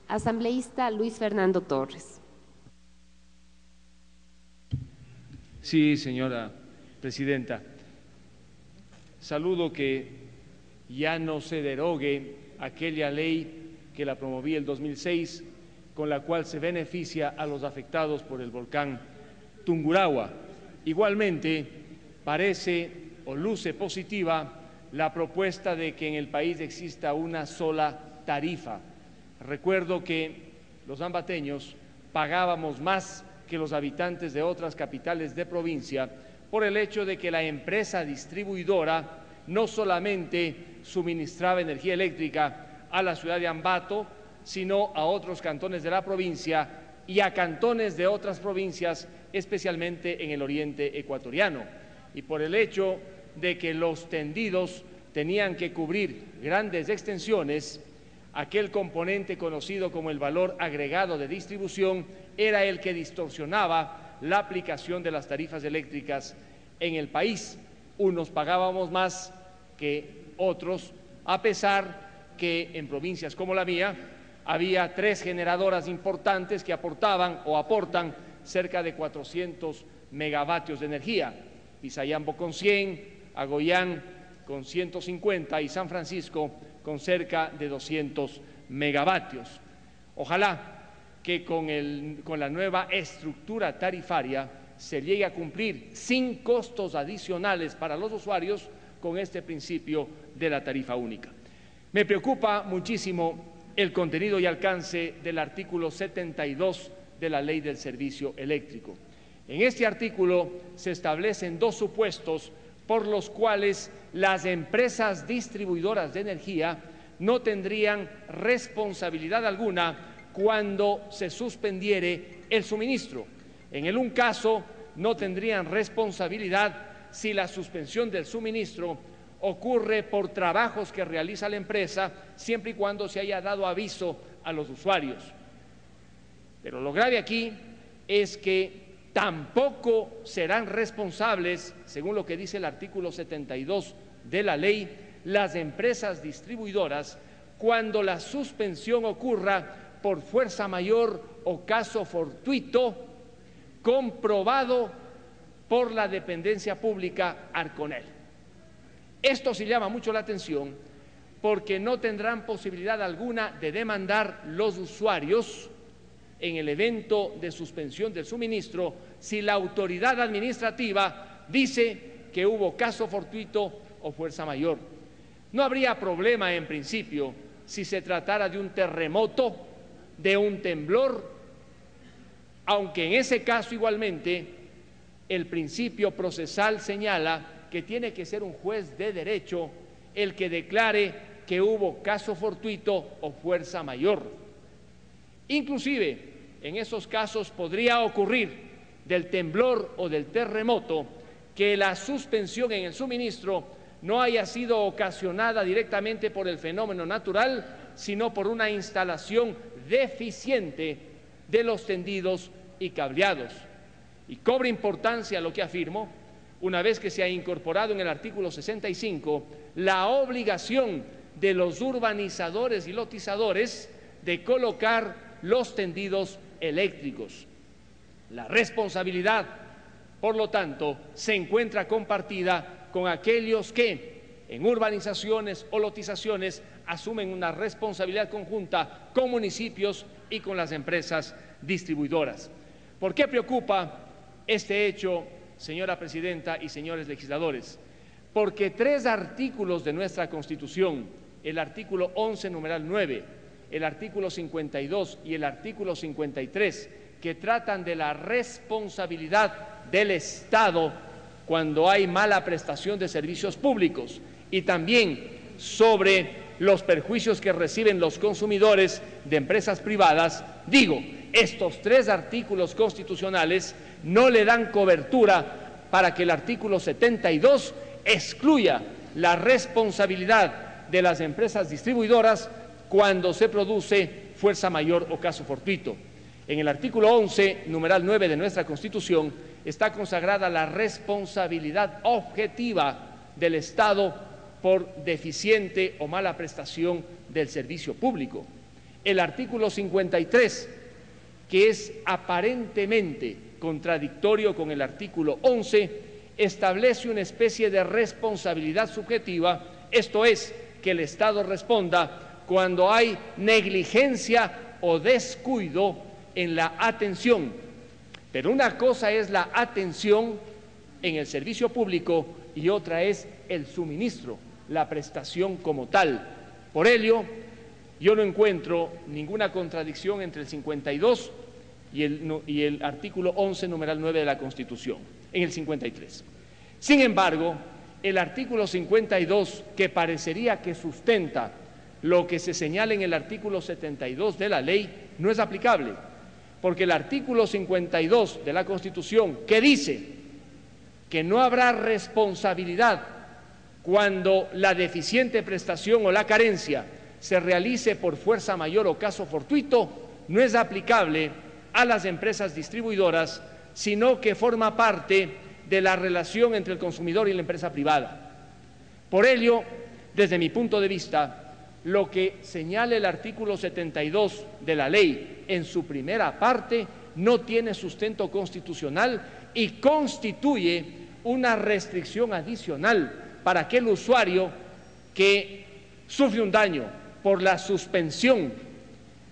Asambleísta Luis Fernando Torres. Sí, señora presidenta. Saludo que ya no se derogue aquella ley que la promoví el 2006, con la cual se beneficia a los afectados por el volcán Tungurahua. Igualmente, parece o luce positiva la propuesta de que en el país exista una sola tarifa. Recuerdo que los ambateños pagábamos más que los habitantes de otras capitales de provincia por el hecho de que la empresa distribuidora no solamente suministraba energía eléctrica a la ciudad de Ambato, sino a otros cantones de la provincia y a cantones de otras provincias, especialmente en el oriente ecuatoriano. Y por el hecho de que los tendidos tenían que cubrir grandes extensiones, aquel componente conocido como el valor agregado de distribución era el que distorsionaba la aplicación de las tarifas eléctricas en el país. Unos pagábamos más que otros, a pesar que en provincias como la mía había 3 generadoras importantes que aportaban o aportan cerca de 400 megavatios de energía: Pisayambo con 100, Agoyán con 150 y San Francisco con cerca de 200 megavatios. Ojalá que con la nueva estructura tarifaria se llegue a cumplir sin costos adicionales para los usuarios con este principio de la tarifa única. Me preocupa muchísimo el contenido y alcance del artículo 72 de la Ley del Servicio Eléctrico. En este artículo se establecen 2 supuestos por los cuales las empresas distribuidoras de energía no tendrían responsabilidad alguna cuando se suspendiere el suministro. En el un caso, no tendrían responsabilidad si la suspensión del suministro ocurre por trabajos que realiza la empresa, siempre y cuando se haya dado aviso a los usuarios. Pero lo grave aquí es que tampoco serán responsables, según lo que dice el artículo 72 de la ley, las empresas distribuidoras cuando la suspensión ocurra por fuerza mayor o caso fortuito comprobado por la dependencia pública Arconel. Esto sí llama mucho la atención porque no tendrán posibilidad alguna de demandar los usuarios en el evento de suspensión del suministro si la autoridad administrativa dice que hubo caso fortuito o fuerza mayor. No habría problema en principio si se tratara de un terremoto, de un temblor, aunque en ese caso igualmente el principio procesal señala que tiene que ser un juez de derecho el que declare que hubo caso fortuito o fuerza mayor. Inclusive, en esos casos podría ocurrir del temblor o del terremoto que la suspensión en el suministro no haya sido ocasionada directamente por el fenómeno natural, sino por una instalación deficiente de los tendidos y cableados. Y cobra importancia lo que afirmo, una vez que se ha incorporado en el artículo 65 la obligación de los urbanizadores y lotizadores de colocar los tendidos eléctricos. La responsabilidad, por lo tanto, se encuentra compartida con aquellos que en urbanizaciones o lotizaciones asumen una responsabilidad conjunta con municipios y con las empresas distribuidoras. ¿Por qué preocupa este hecho, señora presidenta y señores legisladores? Porque 3 artículos de nuestra Constitución, el artículo 11, numeral 9, el artículo 52 y el artículo 53, que tratan de la responsabilidad del Estado cuando hay mala prestación de servicios públicos y también sobre los perjuicios que reciben los consumidores de empresas privadas, digo, estos 3 artículos constitucionales no le dan cobertura para que el artículo 72 excluya la responsabilidad de las empresas distribuidoras cuando se produce fuerza mayor o caso fortuito. En el artículo 11, numeral 9 de nuestra Constitución, está consagrada la responsabilidad objetiva del Estado por deficiente o mala prestación del servicio público. El artículo 53, que es aparentemente contradictorio con el artículo 11, establece una especie de responsabilidad subjetiva, esto es, que el Estado responda cuando hay negligencia o descuido en la atención. Pero una cosa es la atención en el servicio público y otra es el suministro, la prestación como tal. Por ello, yo no encuentro ninguna contradicción entre el 52 y el artículo 11, numeral 9 de la Constitución, en el 53. Sin embargo, el artículo 52, que parecería que sustenta lo que se señala en el artículo 72 de la ley, no es aplicable, porque el artículo 52 de la Constitución, que dice que no habrá responsabilidad cuando la deficiente prestación o la carencia se realice por fuerza mayor o caso fortuito, no es aplicable a las empresas distribuidoras, sino que forma parte de la relación entre el consumidor y la empresa privada. Por ello, desde mi punto de vista, lo que señala el artículo 72 de la ley en su primera parte no tiene sustento constitucional y constituye una restricción adicional para aquel usuario que sufre un daño por la suspensión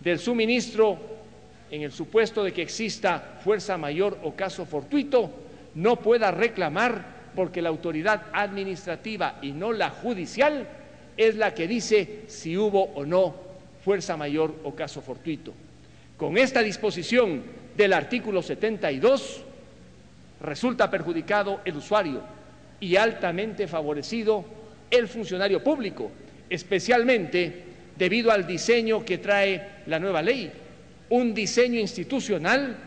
del suministro en el supuesto de que exista fuerza mayor o caso fortuito, no pueda reclamar porque la autoridad administrativa y no la judicial es la que dice si hubo o no fuerza mayor o caso fortuito. Con esta disposición del artículo 72 resulta perjudicado el usuario y altamente favorecido el funcionario público, especialmente debido al diseño que trae la nueva ley, un diseño institucional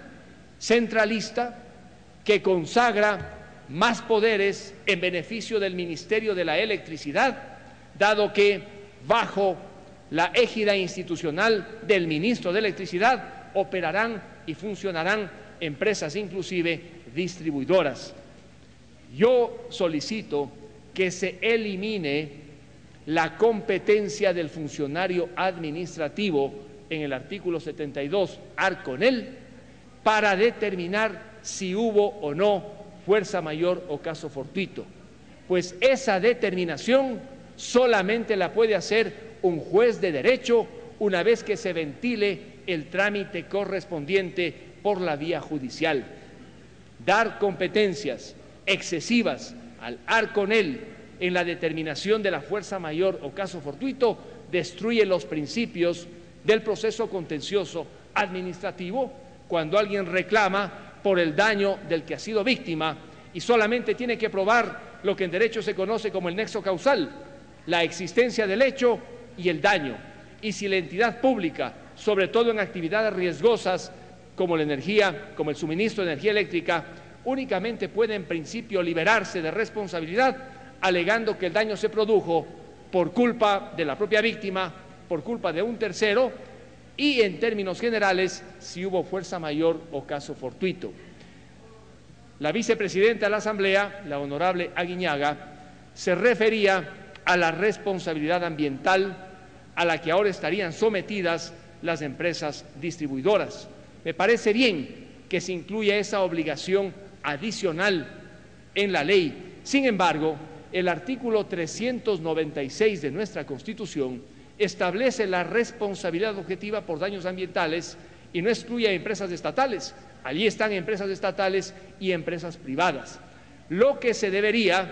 centralista que consagra más poderes en beneficio del Ministerio de la Electricidad, dado que bajo la égida institucional del ministro de Electricidad operarán y funcionarán empresas inclusive distribuidoras. Yo solicito que se elimine la competencia del funcionario administrativo en el artículo 72 arconel para determinar si hubo o no fuerza mayor o caso fortuito, pues esa determinación solamente la puede hacer un juez de derecho una vez que se ventile el trámite correspondiente por la vía judicial. Dar competencias excesivas al arconel en la determinación de la fuerza mayor o caso fortuito destruye los principios del proceso contencioso administrativo cuando alguien reclama por el daño del que ha sido víctima y solamente tiene que probar lo que en derecho se conoce como el nexo causal, la existencia del hecho y el daño. Y si la entidad pública, sobre todo en actividades riesgosas como la energía, como el suministro de energía eléctrica, únicamente puede en principio liberarse de responsabilidad alegando que el daño se produjo por culpa de la propia víctima, por culpa de un tercero y en términos generales si hubo fuerza mayor o caso fortuito. La vicepresidenta de la Asamblea, la honorable Aguiñaga, se refería a la responsabilidad ambiental a la que ahora estarían sometidas las empresas distribuidoras. Me parece bien que se incluya esa obligación adicional en la ley. Sin embargo, el artículo 396 de nuestra Constitución establece la responsabilidad objetiva por daños ambientales y no excluye a empresas estatales. Allí están empresas estatales y empresas privadas. Lo que se debería,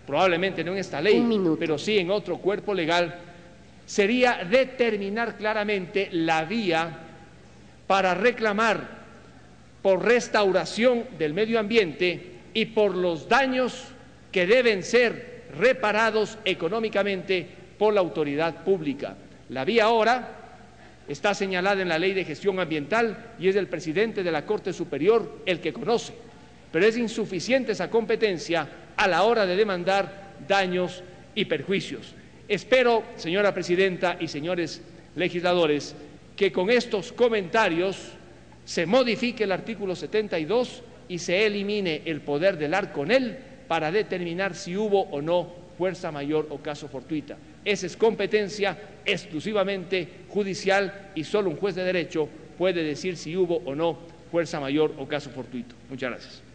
probablemente no en esta ley, pero sí en otro cuerpo legal, sería determinar claramente la vía para reclamar por restauración del medio ambiente y por los daños que deben ser reparados económicamente por la autoridad pública. La vía ahora está señalada en la Ley de Gestión Ambiental y es el presidente de la Corte Superior el que conoce, pero es insuficiente esa competencia a la hora de demandar daños y perjuicios. Espero, señora presidenta y señores legisladores, que con estos comentarios se modifique el artículo 72 y se elimine el poder del arconel para determinar si hubo o no fuerza mayor o caso fortuita. Esa es competencia exclusivamente judicial y solo un juez de derecho puede decir si hubo o no fuerza mayor o caso fortuito. Muchas gracias.